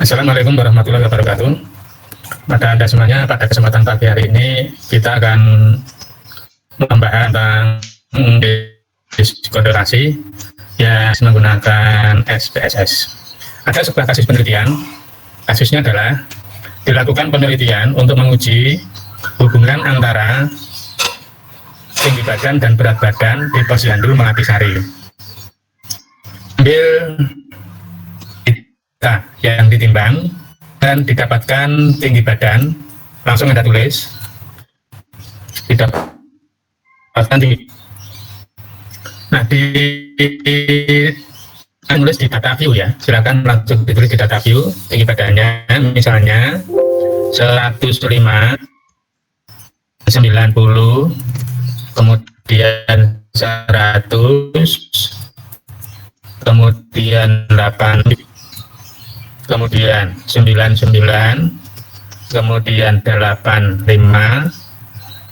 Assalamualaikum warahmatullahi wabarakatuh. Pada Anda semuanya, pada kesempatan pagi hari ini kita akan membahas tentang diskusi yang menggunakan SPSS. Ada sebuah kasus penelitian. Kasusnya adalah dilakukan penelitian untuk menguji hubungan antara tinggi badan dan berat badan di Posyandu Melapisari. Ambil yang ditimbang dan didapatkan tinggi badan, langsung Anda tulis didapatkan tinggi. Nah, tulis di data view ya, silakan langsung ditulis di data view tinggi badannya, misalnya 105, 90, kemudian 100, kemudian 8, kemudian 99, kemudian 85,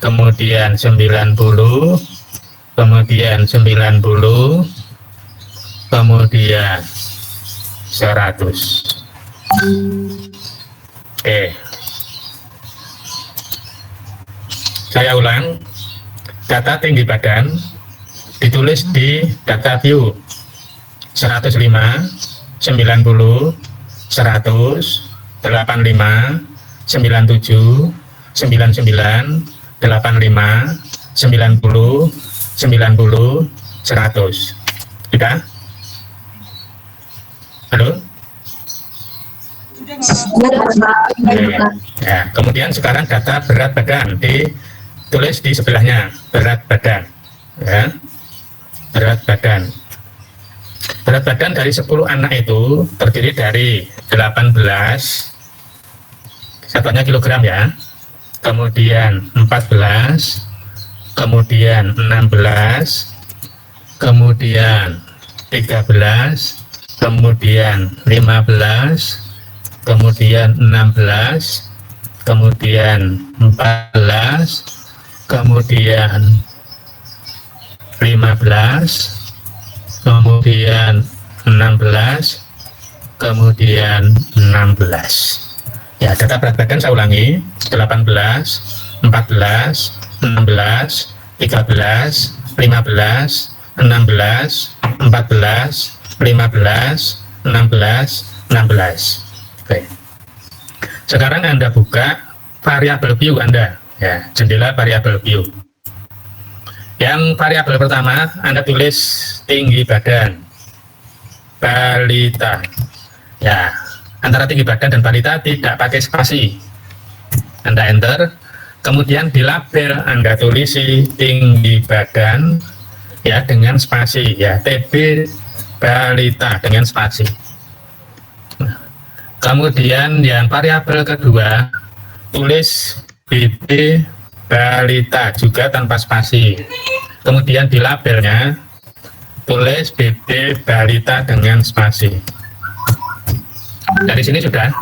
kemudian 90, kemudian 90, kemudian 100. Oke, saya ulang. Data tinggi badan ditulis di data view 105, 90, 100, 85, 97, 99, 85, 90, 90, 100. Sudah? Halo? Ya, kemudian sekarang data berat badan ditulis di sebelahnya, berat badan. Ya, berat badan. Berat badan dari 10 anak itu terdiri dari 18, satuannya kilogram ya, kemudian 14, kemudian 16, kemudian 13, kemudian 15, kemudian 16, kemudian 14, kemudian 15, kemudian 16, kemudian 16. Ya, data berat badan saya ulangi, 18, 14, 16, 13, 15, 16, 14, 15, 16, 16. Oke. Sekarang Anda buka variabel view Anda, ya, jendela variabel view. Yang variabel pertama, Anda tulis tinggi badan, balita. Ya, antara tinggi badan dan balita tidak pakai spasi. Anda enter, kemudian di label Anda tulisi tinggi badan, ya, dengan spasi, ya, TB balita dengan spasi. Kemudian yang variabel kedua, tulis BB balita juga tanpa spasi. Kemudian di labelnya tulis BB balita dengan spasi. Dari sini sudah?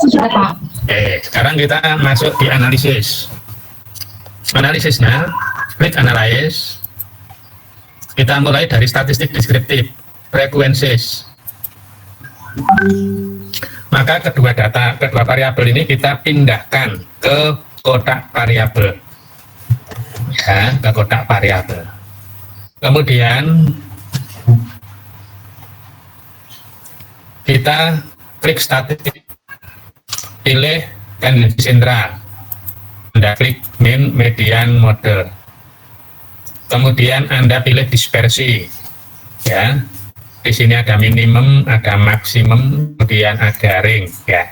Sudah, Pak. Oke, sekarang kita masuk di analisis. Analisisnya, klik analyze. Kita mulai dari statistik deskriptif, frekuensis. Maka kedua variabel ini kita pindahkan ke kotak variabel. Ya, ke kotak variabel. Kemudian kita klik statistik, pilih tendensi sentral. Anda klik mean, median, mode. Kemudian Anda pilih dispersi. Ya. Di sini ada minimum, ada maksimum, kemudian ada ring. Ya.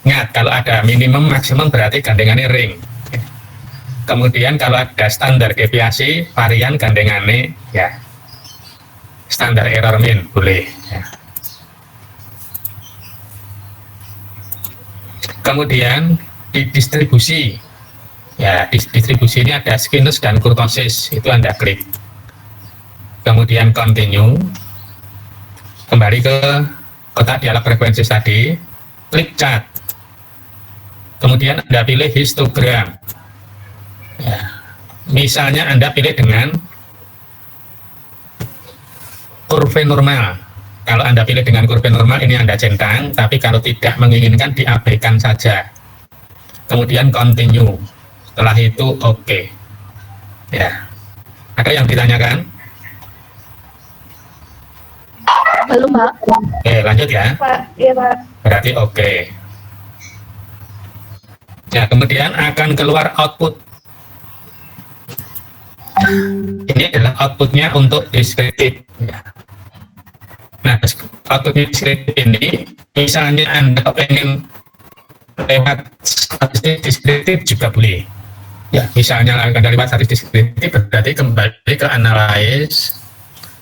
Ingat, kalau ada minimum, maksimum berarti gandengannya ring. Ya. Kemudian kalau ada standar deviasi, varian gandengannya, ya, standar error mean boleh. Ya. Kemudian di distribusi, ya, di distribusi ini ada skewness dan kurtosis, itu Anda klik. Kemudian continue. Kembali ke kotak dialog frekuensi tadi, klik chart. Kemudian Anda pilih histogram. Ya. Misalnya Anda pilih dengan kurva normal. Kalau Anda pilih dengan kurva normal, ini Anda centang, tapi kalau tidak menginginkan, diabaikan saja. Kemudian continue. Setelah itu oke. Ya. Ada yang ditanyakan? Belum, Pak. Oke, lanjut ya. Pak, iya, Pak. Berarti oke. Ya, kemudian akan keluar output. Ini adalah outputnya untuk deskriptif. Ya. Nah, output deskriptif ini, misalnya Anda pengen lewat statistik deskriptif juga boleh. Ya, misalnya Anda lewat statistik deskriptif, berarti kembali ke analyze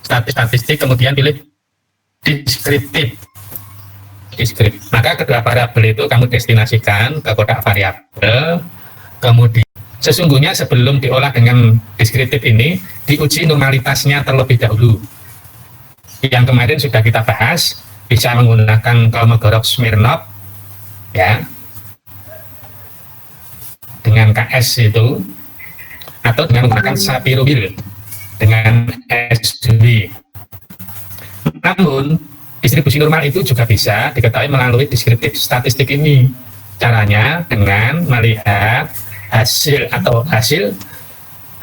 statistik, kemudian pilih deskriptif. Maka kedua variabel itu kamu destinasikan ke kotak variabel, kemudian sesungguhnya sebelum diolah dengan deskriptif ini, diuji normalitasnya terlebih dahulu. Yang kemarin sudah kita bahas, bisa menggunakan Kolmogorov-Smirnov, ya, dengan KS itu, atau dengan menggunakan Shapiro-Wilk dengan SW. Namun, distribusi normal itu juga bisa diketahui melalui deskriptif statistik ini. Caranya dengan melihat hasil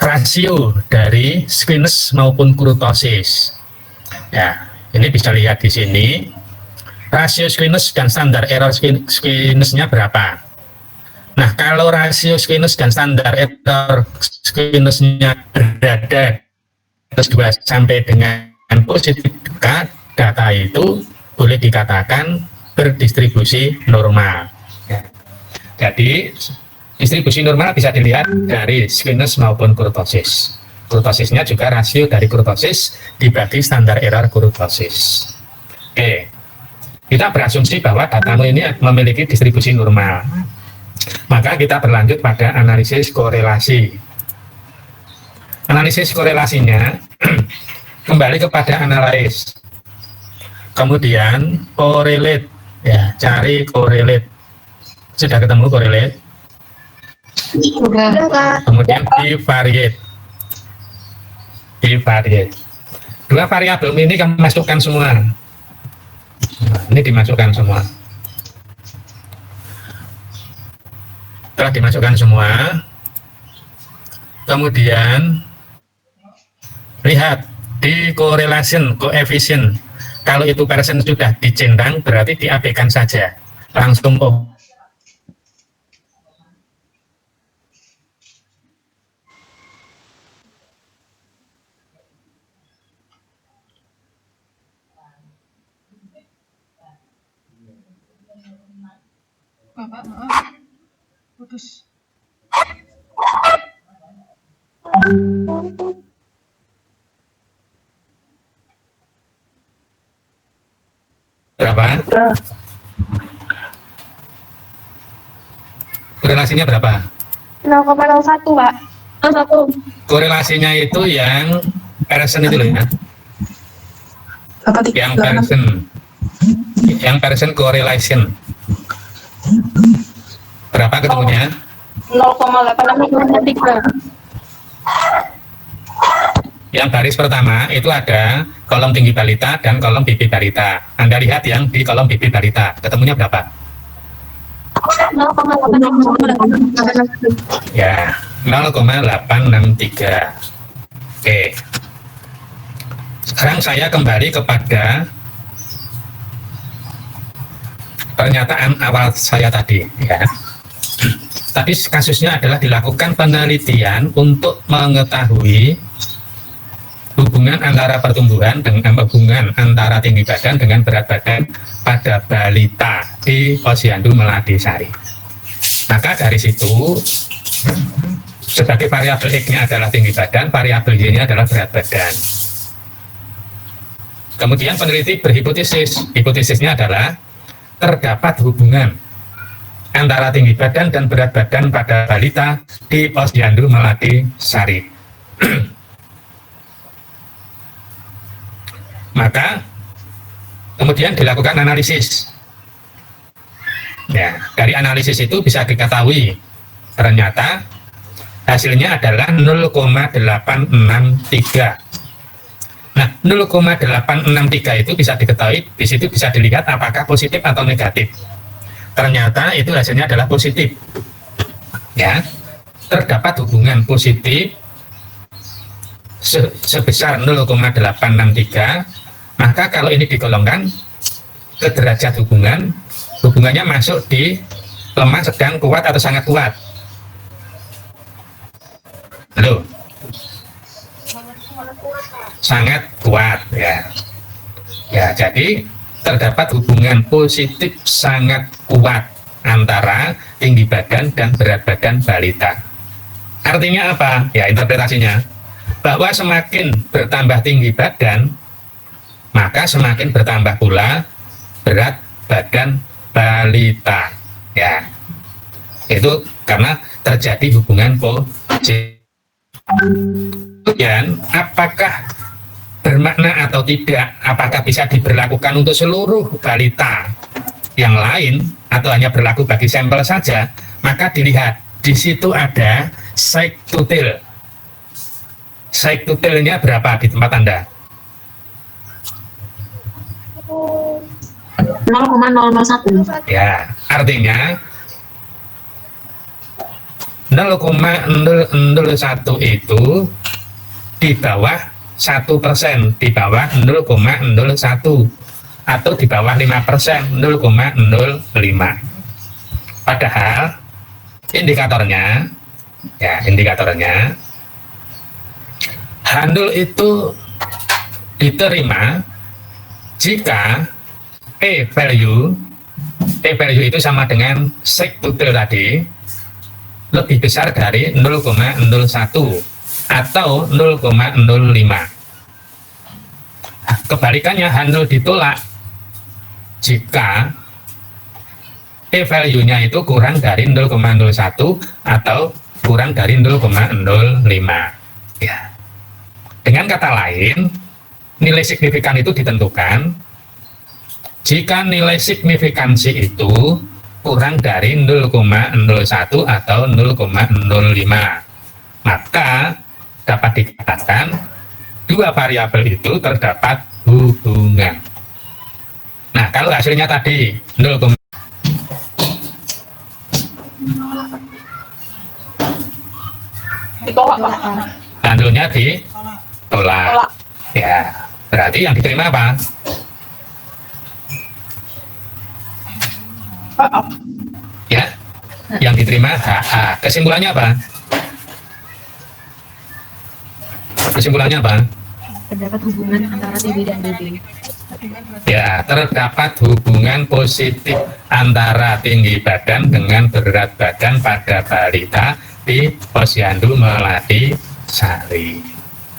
rasio dari squamous maupun kurtosis. Ya, ini bisa lihat di sini rasio squamous dan standar error squamous-nya berapa. Nah, kalau rasio squamous dan standar error squamous-nya berada 2 sampai dengan positif dekat, data itu boleh dikatakan berdistribusi normal. Ya. Jadi distribusi normal bisa dilihat dari squamous maupun kurtosis. Kurtosisnya juga rasio dari kurtosis dibagi standar error kurtosis. Oke, kita berasumsi bahwa datamu ini memiliki distribusi normal. Maka kita berlanjut pada analisis korelasi. Analisis korelasinya kembali kepada analyze. Kemudian correlate, ya, cari correlate. Sudah ketemu correlate? Sudah, Pak. Kemudian bivariate. Dua variabel ini kamu masukkan semua. Nah, ini dimasukkan semua. Setelah dimasukkan semua, kemudian lihat di correlation coefficient. Kalau itu persen sudah dicentang, berarti diabaikan saja. Langsung Bapak, maaf. Putus. berapa? Korelasinya berapa? 0,01, Pak. 01. Korelasinya itu yang persen itu loh ya. Yang persen correlation. Berapa ketemunya? 0,863. Yang baris pertama itu ada kolom tinggi balita dan kolom pipi balita. Anda lihat yang di kolom pipi balita, ketemunya berapa? 0,863. Ya, 0,863. Oke. Sekarang saya kembali kepada pernyataan awal saya tadi, ya. Tadi kasusnya adalah dilakukan penelitian untuk mengetahui hubungan antara pertumbuhan dengan hubungan antara tinggi badan dengan berat badan pada balita di Posyandu Meladisari. Maka dari situ, sebagai variabel X-nya adalah tinggi badan, variabel Y-nya adalah berat badan. Kemudian peneliti berhipotesis, hipotesisnya adalah terdapat hubungan antara tinggi badan dan berat badan pada balita di Posyandu Meladisari. Maka kemudian dilakukan analisis. Ya, dari analisis itu bisa diketahui ternyata hasilnya adalah 0,863. Nah, 0,863 itu bisa diketahui, di situ bisa dilihat apakah positif atau negatif. Ternyata itu hasilnya adalah positif. Ya, terdapat hubungan positif sebesar 0,863, maka kalau ini digolongkan ke derajat hubungannya masuk di lemah, sedang, kuat, atau sangat kuat. Halo? Sangat kuat, ya. Ya, jadi terdapat hubungan positif sangat kuat antara tinggi badan dan berat badan balita. Artinya apa? Ya, interpretasinya bahwa semakin bertambah tinggi badan, maka semakin bertambah pula berat badan balita. Ya, itu karena terjadi hubungan positif. Kemudian, apakah bermakna atau tidak, apakah bisa diberlakukan untuk seluruh balita yang lain atau hanya berlaku bagi sampel saja? Maka dilihat di situ ada side-to-tail. Side-to-tailnya berapa di tempat Anda? 0,001. Ya, artinya 0,001 itu di bawah 1%, di bawah 0,01, atau di bawah 5%, 0,05. Padahal indikatornya handle itu diterima jika p-value itu sama dengan side-to-tail tadi lebih besar dari 0,01 atau 0,05. Kebalikannya, handle ditolak jika p-value-nya itu kurang dari 0,01 atau kurang dari 0,05. Ya. Dengan kata lain, nilai signifikan itu ditentukan jika nilai signifikansi itu kurang dari 0,01 atau 0,05. Maka dapat dikatakan dua variabel itu terdapat hubungan. Nah, kalau hasilnya tadi 0, Ditolak, Pak. handlenya ditolak. Ya, berarti yang diterima apa? Ya, yang diterima HA. Kesimpulannya apa? Kesimpulannya apa? Terdapat hubungan antara TB dan BB. Ya, terdapat hubungan positif antara tinggi badan dengan berat badan pada balita di Posyandu Melati Sari.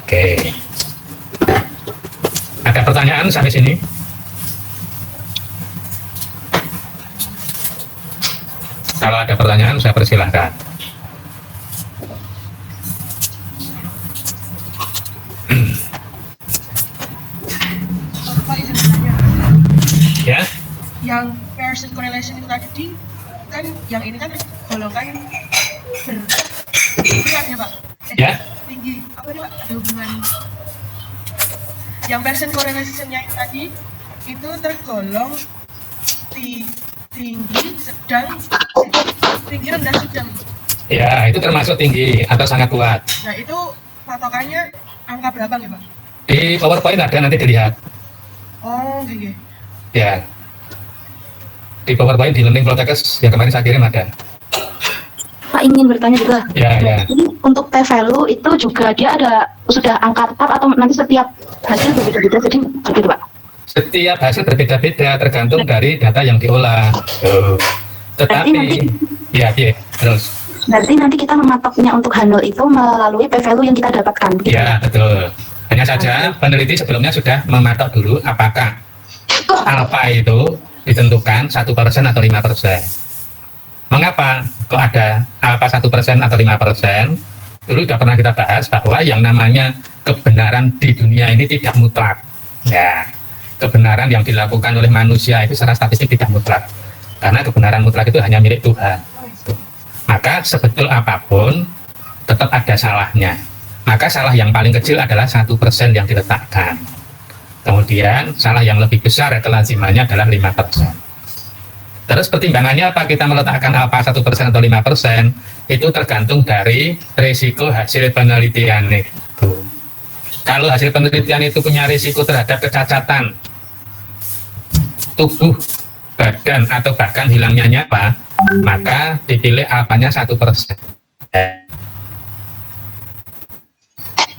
Oke. Ada pertanyaan sampai sini? Kalau ada pertanyaan, saya persilahkan. Ya, yang Pearson correlation itu tadi kan yang ini kan golongan berat ya Pak? Ya. Tinggi apa nih Pak? Ada hubungan yang Pearson correlation-nya itu tadi itu tergolong tinggi, sedang, tinggi, rendah, sedang. ya, itu termasuk tinggi atau sangat kuat. Nah itu patokannya angka berapa nih Pak? Di PowerPoint ada, nanti dilihat. Oh gitu. Ya, di PowerPoint di Learning Protectors yang kemarin saya kirim ada. Pak ingin bertanya juga. Ya, ya. Jadi untuk P-value itu juga dia ada sudah angka tetap atau nanti setiap hasil berbeda-beda, jadi begitu Pak? Setiap hasil berbeda-beda tergantung dari data yang diolah. Tetapi, ya, terus. Berarti nanti kita mematoknya untuk handle itu melalui P-value yang kita dapatkan. Begitu? Ya, betul. Hanya saja peneliti sebelumnya sudah mematok dulu apakah alfa itu ditentukan 1% atau 5%. Mengapa kok ada alfa 1% atau 5%? Dulu sudah pernah kita bahas bahwa yang namanya kebenaran di dunia ini tidak mutlak. Ya, kebenaran yang dilakukan oleh manusia itu secara statistik tidak mutlak. Karena kebenaran mutlak itu hanya milik Tuhan. Maka sebetul apapun tetap ada salahnya. maka salah yang paling kecil adalah 1% yang diletakkan. Kemudian salah yang lebih besar kelazimannya adalah 5%. Terus pertimbangannya apa kita meletakkan alfa 1% atau 5%? Itu tergantung dari risiko hasil penelitian itu. Kalau hasil penelitian itu punya risiko terhadap kecacatan tubuh, badan, atau bahkan hilangnya nyawa, maka dipilih alfanya 1%.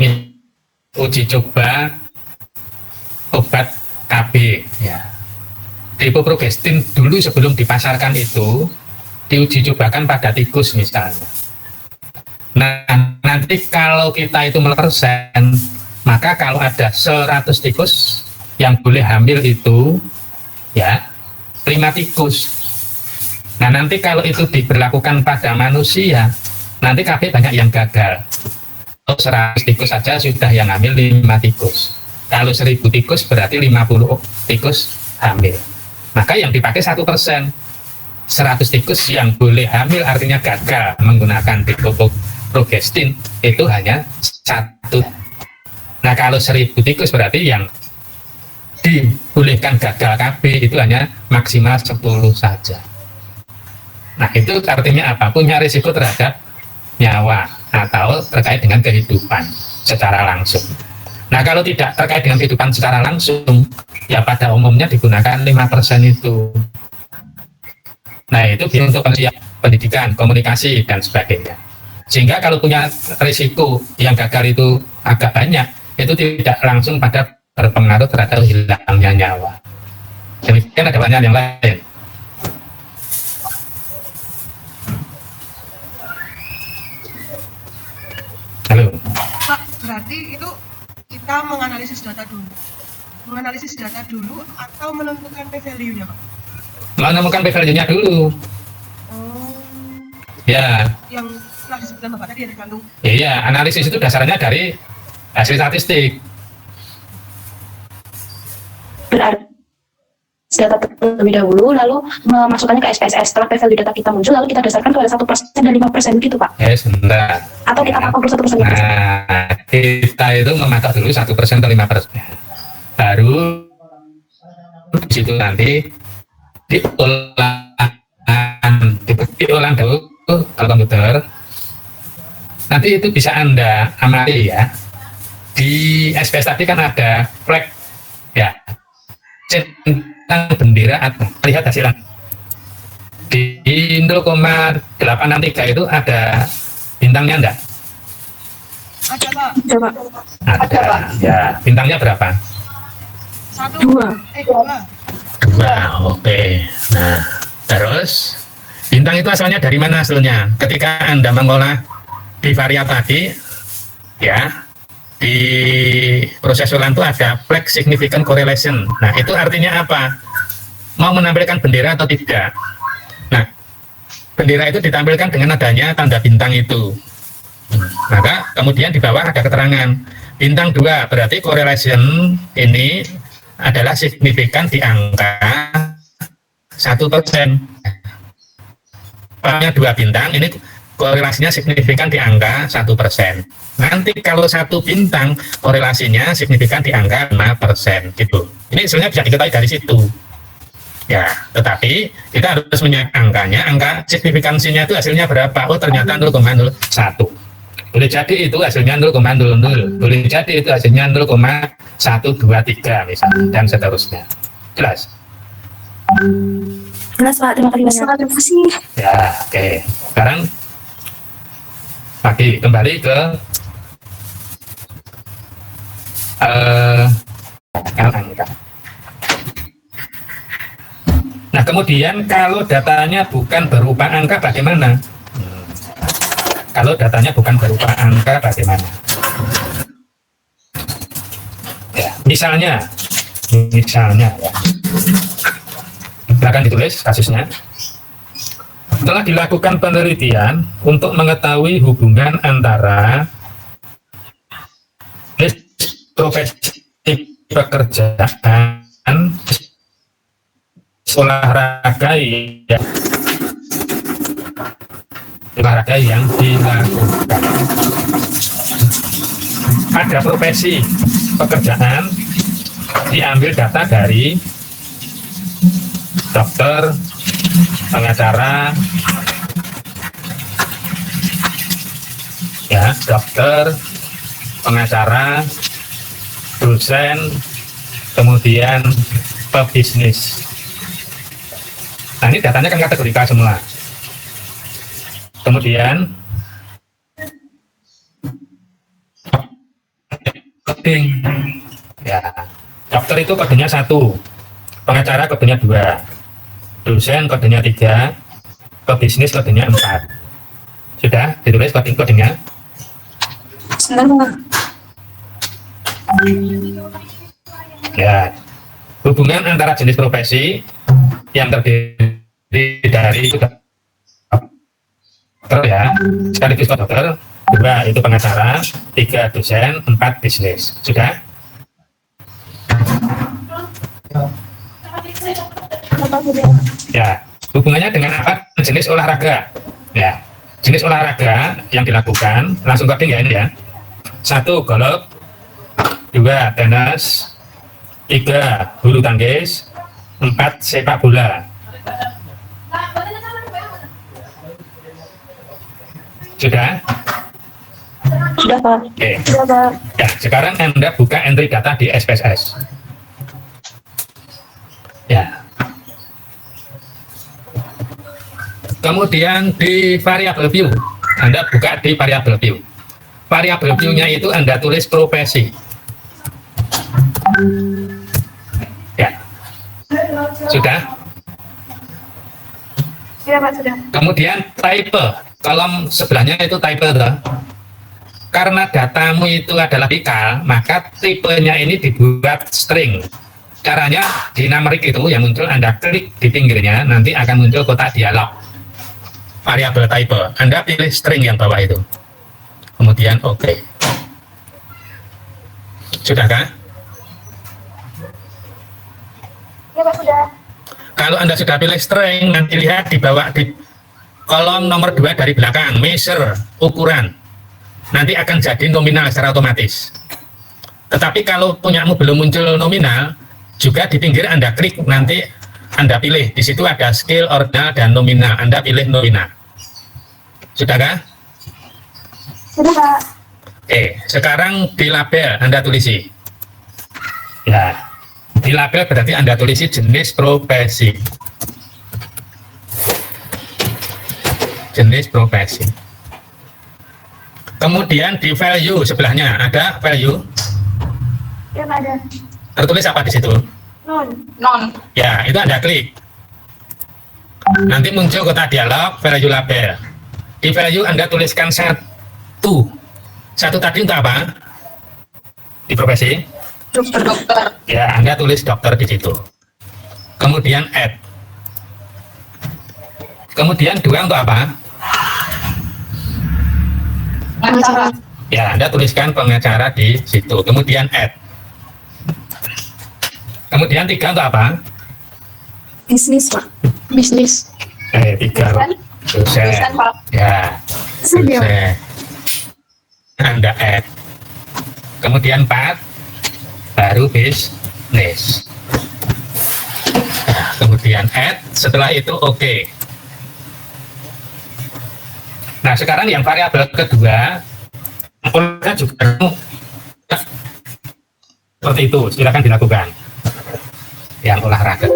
Ini uji coba obat KB ya. Ibuprogestin dulu sebelum dipasarkan itu diuji cobakan pada tikus misalnya. Nah, nanti kalau kita itu 0%, maka kalau ada 100 tikus yang boleh hamil itu ya 5 tikus. Nah, nanti kalau itu diberlakukan pada manusia, nanti KB banyak yang gagal. 100 tikus saja sudah yang hamil 5 tikus. Kalau 1000 tikus berarti 50 tikus hamil. Maka yang dipakai 1%. 100 tikus yang boleh hamil artinya gagal menggunakan ibuprogestin itu hanya 1. Nah, kalau 1000 tikus berarti yang dibolehkan gagal KB itu hanya maksimal 10 saja. Nah, itu artinya apa? Punya risiko terhadap nyawa atau terkait dengan kehidupan secara langsung. Nah, kalau tidak terkait dengan kehidupan secara langsung, ya pada umumnya digunakan 5% itu. Nah, itu untuk pendidikan, komunikasi, dan sebagainya. Sehingga kalau punya risiko yang gagal itu agak banyak, itu tidak langsung pada berpengaruh terhadap hilangnya nyawa. Demikian ada pertanyaan yang lain. Halo. Pak, berarti itu kita menganalisis data dulu atau menentukan p-value-nya, Pak? Menemukan p-value-nya dulu. Oh, Ya, yang telah disebutkan Bapak tadi ya tergantung. iya, analisis itu dasarnya dari hasil statistik. Berarti data terlebih dahulu, lalu memasukkannya ke SPSS. Setelah p-value data kita muncul, lalu kita dasarkan pada 1% dan 5% gitu, Pak? Ya, sebentar. Atau kita pakai 1%? Nah, kita itu mematok dulu 1% atau 5%. Baru di situ nanti diulang dulu kalau komputer. Nanti itu bisa Anda amati ya. Di SPS tadi kan ada flag ya. Centang bendera atau lihat hasilnya. Di 0,863 itu ada bintangnya enggak? Ada, Pak. Coba. Ada. Ya, bintangnya berapa? 2. 2, oke. Nah, terus bintang itu asalnya dari mana hasilnya? Ketika Anda mengolah bivariat tadi, ya, di proses ulang itu ada flag significant correlation. Nah, itu artinya apa? Mau menampilkan bendera atau tidak? Nah, bendera itu ditampilkan dengan adanya tanda bintang itu. Maka kemudian di bawah ada keterangan bintang 2, berarti correlation ini adalah signifikan di angka 1%. Pada 2 bintang ini korelasinya signifikan di angka 1%. Nanti kalau 1 bintang korelasinya signifikan di angka 5% gitu. Ini sebenarnya bisa diketahui dari situ. Ya, tetapi kita harus punya angkanya, angka signifikansinya itu hasilnya berapa? Oh, ternyata 0,01. Boleh jadi itu hasilnya 0,00. Boleh jadi itu hasilnya 0,123 misalnya, dan seterusnya. Jelas? Jelas, Pak. Terima kasih banyak. Terima kasih. Ya, oke. Sekarang lagi kembali ke angka. Nah, kemudian kalau datanya bukan berupa angka bagaimana? Kalau datanya bukan berupa angka bagaimana? Ya, misalnya ya. Silakan ditulis kasusnya. Telah dilakukan penelitian untuk mengetahui hubungan antara profesi pekerjaan olahraga yang dilakukan. pada profesi pekerjaan diambil data dari dokter, pengacara, ya, dokter, pengacara, dosen, kemudian pebisnis. Nah, ini datanya kan kategorikal semua. Kemudian coding, ya, dokter itu kodenya 1, pengacara kodenya 2, dosen kodenya 3, pebisnis kodenya 4. Sudah ditulis kodenya? Sebentar, Pak. Ya, hubungan antara jenis profesi yang terdiri dari dokter, ya, sekaligus dokter, 2 itu pengacara, 3 dosen, 4 bisnis. Sudah? Ya, hubungannya dengan apa? Jenis olahraga. Ya, jenis olahraga yang dilakukan, langsung coding ya ini ya. 1 golf, 2 tenis, 3 bulu tangkis, 4 sepak bola. Sudah? Sudah, Pak. Oke. Sudah, Pak. Ya, sekarang Anda buka entry data di SPSS. Ya. Kemudian di variable view, Anda buka di variable view. Variable view-nya itu Anda tulis profesi. Ya. Sudah? Sudah, Pak, sudah. Kemudian type, kolom sebelahnya itu type. Karena datamu itu adalah bikal, maka tipenya ini dibuat string. Caranya di numerik itu yang muncul, Anda klik di pinggirnya, nanti akan muncul kotak dialog. Variabel type, Anda pilih string yang bawah itu. Kemudian OK. Sudah kan? Ya, Pak, sudah. Kalau Anda sudah pilih string, nanti lihat di bawah di kolom nomor 2 dari belakang, measure, ukuran. Nanti akan jadi nominal secara otomatis. Tetapi kalau punyamu belum muncul nominal, juga di pinggir Anda klik, nanti Anda pilih. Di situ ada scale, ordinal, dan nominal. Anda pilih nominal. Sudah kan? Sudah, Pak. Oke, sekarang di label Anda tulisi. Ya, di label berarti Anda tulisi jenis profesi. Jenis profesi. Kemudian di value sebelahnya ada value. Ya, Pak, ada. Tertulis apa di situ? Non. Ya, itu Anda klik. Nanti muncul kotak dialog value label. Di value Anda tuliskan 1. 1 tadi untuk apa? Di profesi? Dokter. Ya, Anda tulis dokter di situ. Kemudian add. Kemudian 2 untuk apa? Pengacara. Ya, Anda tuliskan pengacara di situ. Kemudian add. Kemudian 3 untuk apa? Bisnis, Pak. Bisnis. 3 dosen. Pak. Ya, dosen. Anda add. Kemudian 4 baru bisnis. Nah, kemudian add. Setelah itu OK. Nah, sekarang yang variabel kedua, apakah juga seperti itu? Silakan dilakukan. Yang olahraga.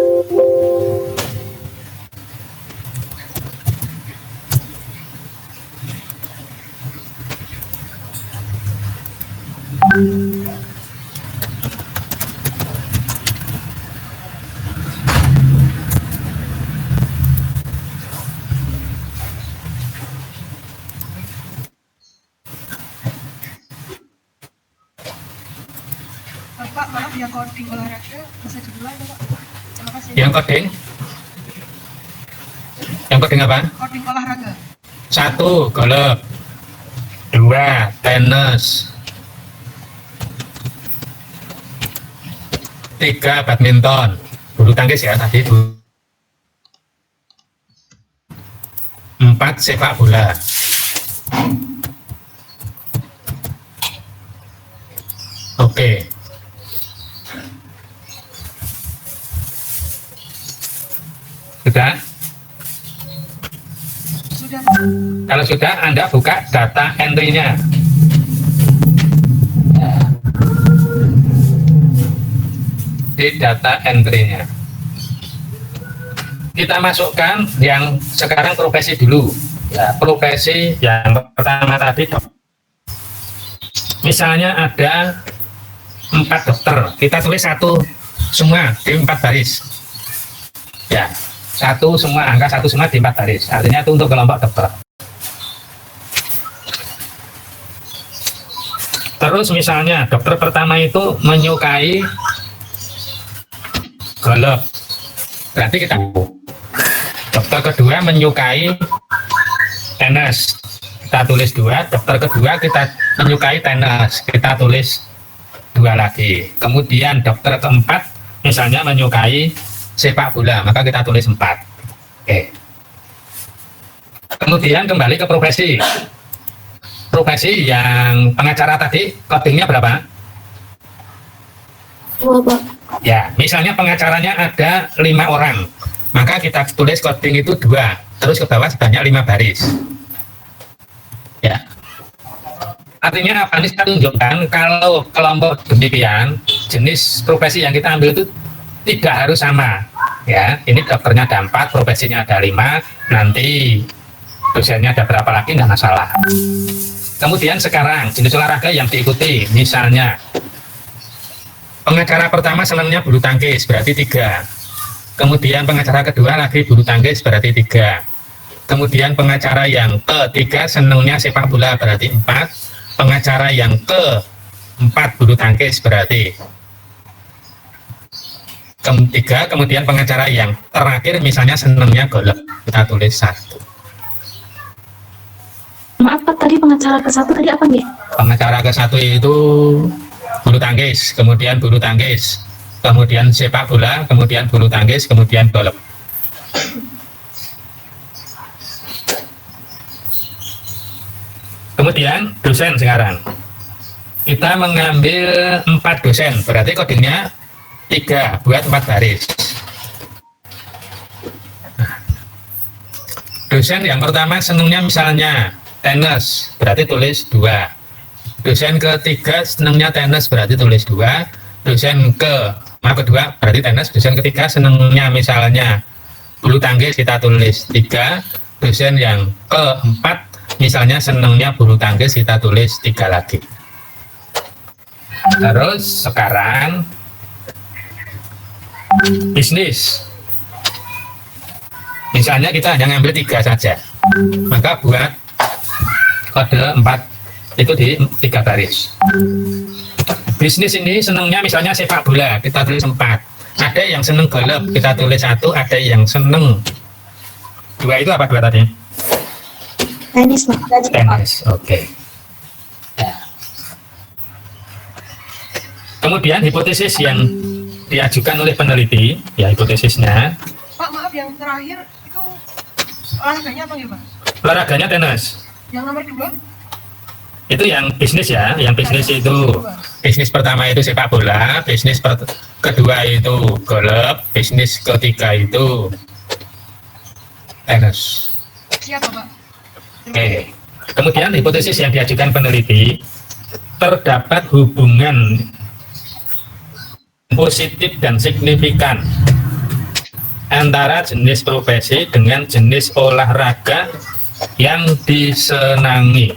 Pak, maaf yang coding olahraga bisa dimulai Pak. Terima kasih. Yang coding? Yang coding apa? Coding olahraga. 1 golf, 2 tenis, 3 badminton, bulu tangkis ya tadi, 4 sepak bola. sudah, Pak. Kalau sudah, Anda buka data entry-nya. Di data entry-nya. Kita masukkan yang sekarang profesi dulu. Ya, profesi yang pertama tadi. Misalnya ada 4 dokter, kita tulis satu semua di 4 baris. Ya, satu semua, angka satu semua di 4 baris. Artinya itu untuk kelompok dokter. Terus misalnya dokter pertama itu menyukai golf, berarti kita dokter kedua menyukai tenis, kita tulis 2. Dokter kedua kita menyukai tenis, kita tulis 2 lagi. Kemudian dokter keempat misalnya menyukai sepak bola, maka kita tulis 4. Oke. Kemudian kembali ke profesi. Profesi yang pengacara tadi codingnya berapa? 2, Pak. Ya, misalnya pengacaranya ada 5 orang, maka kita tulis coding itu 2, terus ke bawah sebanyak 5 baris. Ya. Artinya apa? Ini saya tunjukkan kalau kelompok demikian, jenis profesi yang kita ambil itu tidak harus sama. Ya, ini dokternya ada 4, profesinya ada 5, nanti dosennya ada berapa lagi nggak masalah. Kemudian sekarang jenis olahraga yang diikuti, misalnya pengacara pertama senangnya bulu tangkis, berarti 3. Kemudian pengacara kedua lagi bulu tangkis, berarti 3. Kemudian pengacara yang ketiga senangnya sepak bola, berarti 4. Pengacara yang keempat bulu tangkis, berarti 3. Kemudian pengacara yang terakhir misalnya senangnya golf, kita tulis 1. Maaf, Pak, tadi pengacara ke-1 tadi apa nih? Pengacara ke-1 itu bulu tangkis, kemudian bulu tangkis, kemudian sepak bola, kemudian bulu tangkis, kemudian golf. Kemudian dosen sekarang. Kita mengambil 4 dosen, berarti codingnya 3 buat 4 baris. Nah, dosen yang pertama senangnya misalnya tenis, berarti tulis 2. Dosen ketiga senangnya tenis, berarti tulis 2. Dosen kedua berarti tenis. Dosen ketiga senangnya misalnya bulu tangkis, kita tulis 3. Dosen yang keempat misalnya senangnya bulu tangkis, kita tulis 3 lagi. Terus sekarang bisnis, misalnya kita hanya ngambil 3 saja, maka buat kode 4 itu di 3 baris. Bisnis ini senangnya misalnya sepak bola, kita tulis 4. Ada yang seneng golf, kita tulis 1. Ada yang seneng 2, itu apa 2 tadi? Tenis, Pak. Tenis, oke. Ya. Kemudian hipotesis yang diajukan oleh peneliti, ya hipotesisnya. Pak, maaf, yang terakhir itu olahraganya apa ya, Pak? Olahraganya tenis. Yang nomor 2? Itu yang bisnis ya, yang bisnis itu bisnis pertama itu sepak bola, bisnis kedua itu golf, bisnis ketiga itu tenis. Siapa, Pak? Oke. Kemudian hipotesis yang diajukan peneliti, terdapat hubungan positif dan signifikan antara jenis profesi dengan jenis olahraga yang disenangi.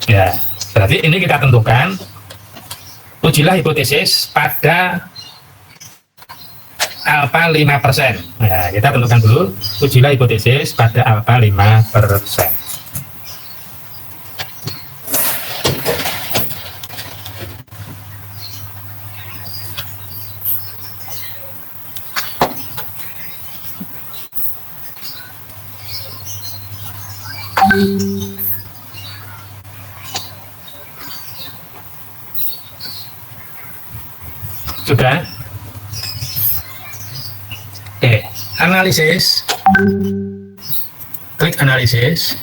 Ya, berarti ini kita tentukan, ujilah hipotesis pada alfa 5%. Ya, kita tentukan dulu, ujilah hipotesis pada alfa 5%. Sudah? Oke, analisis. Klik analisis.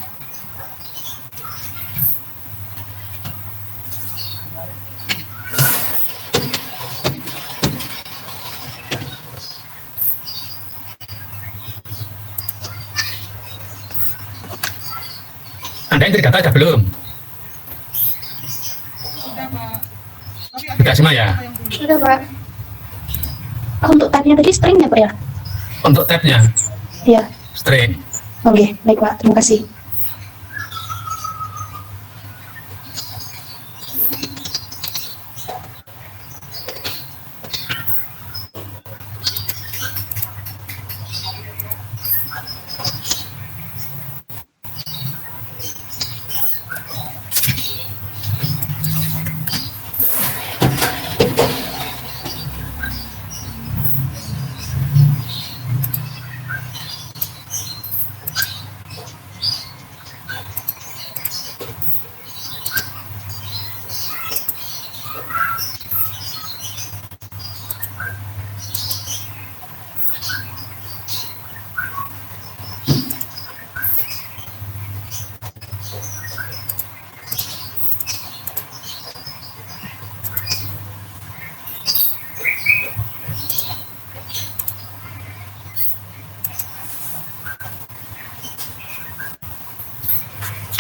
Anda entry data ada belum? Sudah Pak. Tapi Sudah semua ya? apa yang belum? Sudah, Pak. Oh, untuk tabnya tadi string ya, Pak ya? Untuk tabnya, Iya. string. Oke, baik, Pak. Terima kasih.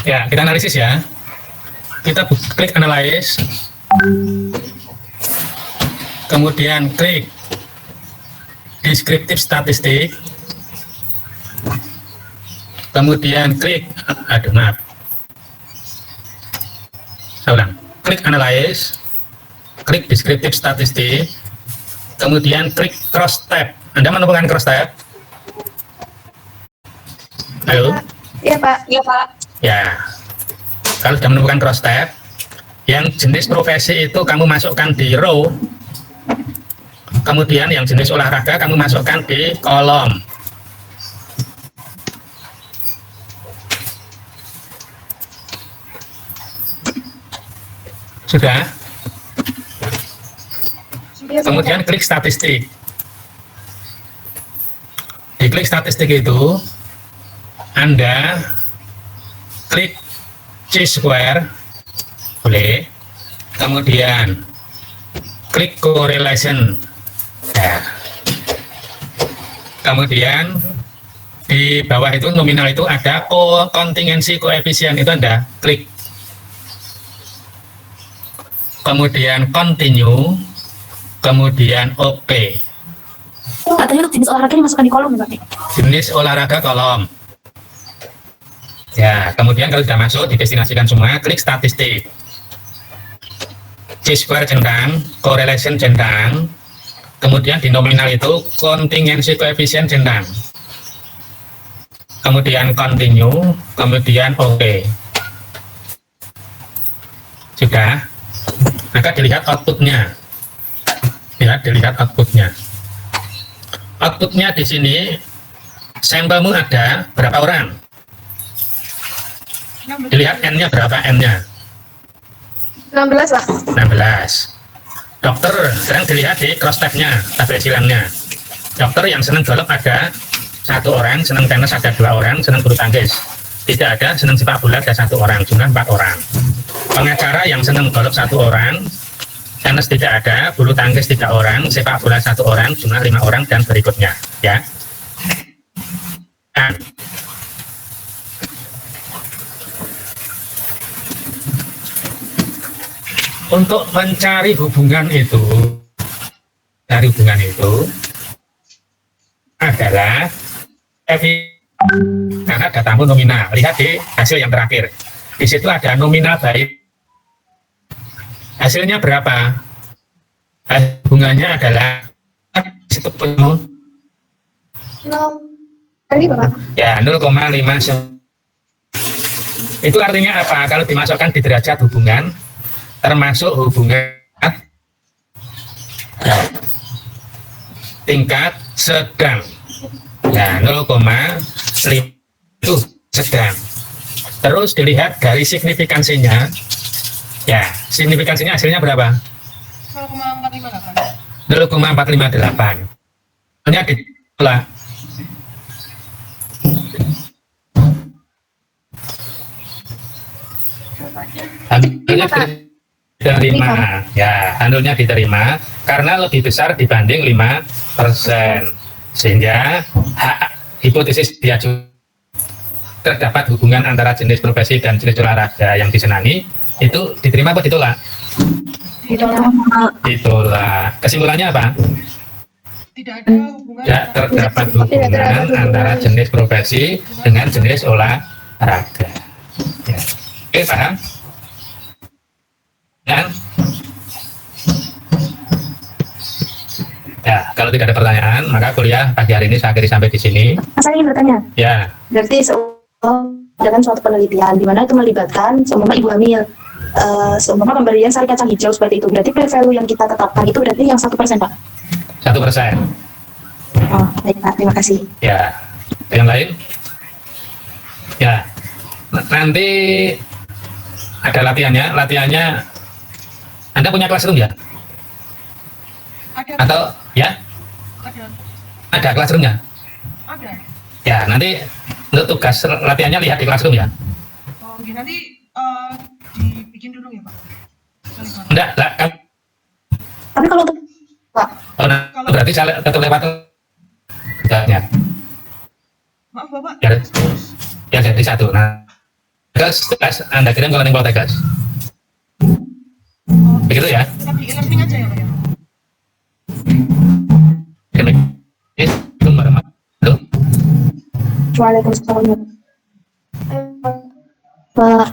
Ya, kita analisis ya. Kita klik analyze, kemudian klik descriptive statistik, kemudian klik, maaf, saya ulang, klik analyze, klik descriptive statistik, kemudian klik cross tab. Anda menemukan cross tab? Halo? Iya, Pak. Iya, Pak. Ya, kalau sudah menemukan cross tab, yang jenis profesi itu kamu masukkan di row, kemudian yang jenis olahraga kamu masukkan di kolom. Sudah? Kemudian klik statistik. Di klik statistik itu, Anda klik C-square, boleh, kemudian klik correlation, ya. Kemudian di bawah itu nominal itu ada kontingensi koefisien, itu Anda klik, kemudian continue, kemudian OK. Katanya untuk jenis olahraga dimasukkan di kolom, Pak. Jenis olahraga kolom. Ya, kemudian kalau sudah masuk, didestinasikan semua, klik statistik. C-square centang, correlation centang, kemudian di nominal itu kontingensi koefisien centang. Kemudian continue, kemudian OK. Sudah? Maka dilihat outputnya. Ya, dilihat outputnya. Outputnya di sini, sampelmu ada berapa orang? Dilihat N-nya berapa N-nya? 16, Pak. 16. Dokter, sekarang dilihat di cross tab-nya, tabel silangnya. Dokter yang senang golf ada 1 orang, senang tenis ada 2 orang, senang bulu tangkis tidak ada, senang sepak bola ada 1 orang, jumlah 4 orang. Pengacara yang senang golf 1 orang, tenis tidak ada, bulu tangkis 3 orang, sepak bola 1 orang, jumlah 5 orang, dan berikutnya. Ya. Nah, untuk mencari hubungan itu, adalah karena datamu nominal. Lihat di hasil yang terakhir. Di situ ada nominal baik. Hasilnya berapa? Hubungannya adalah situ penuh. Tadi, Pak. Ya, 0,5. Itu artinya apa? Kalau dimasukkan di derajat hubungan, termasuk hubungan tingkat sedang. Ya, 0,5 itu sedang. Terus dilihat dari signifikansinya. Ya, signifikansinya hasilnya berapa? 0,458. 0,458. Hanya diolah. Hasilnya diterima, ya, handulnya diterima karena lebih besar dibanding 5%, sehingga hak hipotesis diajukan terdapat hubungan antara jenis profesi dan jenis olahraga yang disenangi, itu diterima apa ditolak? Ditolak. Kesimpulannya apa? Tidak ada hubungan Tidak terdapat hubungan antara jenis profesi dengan jenis olahraga. Ya. Oke, paham? Dan ya, kalau tidak ada pertanyaan, maka kuliah pagi hari ini saya akhiri sampai di sini. Saya ingin bertanya, Ya, berarti dengan suatu penelitian di mana itu melibatkan seumpama ibu hamil, seumpama pemberian sari kacang hijau seperti itu, berarti p-value yang kita tetapkan itu berarti yang 1%, Pak? 1%. Oh, baik Pak, terima kasih. Ya, yang lain? Ya, nanti ada latihannya. Latihannya, Anda punya classroom ya? ada Atau ya, ada classroomnya? ada. Ya, nanti untuk tugas latihannya lihat di classroom ya. Oh, oke, nanti dibikin dulu ya Pak. Enggak, lah, kan. Tapi kalau untuk Pak, Oh, nah, berarti saya tetap lewat tugasnya. Maaf Bapak. Ya, ya jadi satu. Nah, tugas Anda kirim ke learning tegas. Oh, Begitu ya? tetap di e-learning aja ya Pak ya. Assalamualaikum warahmatullahi wabarakatuh. Waalaikumsalam. Pak,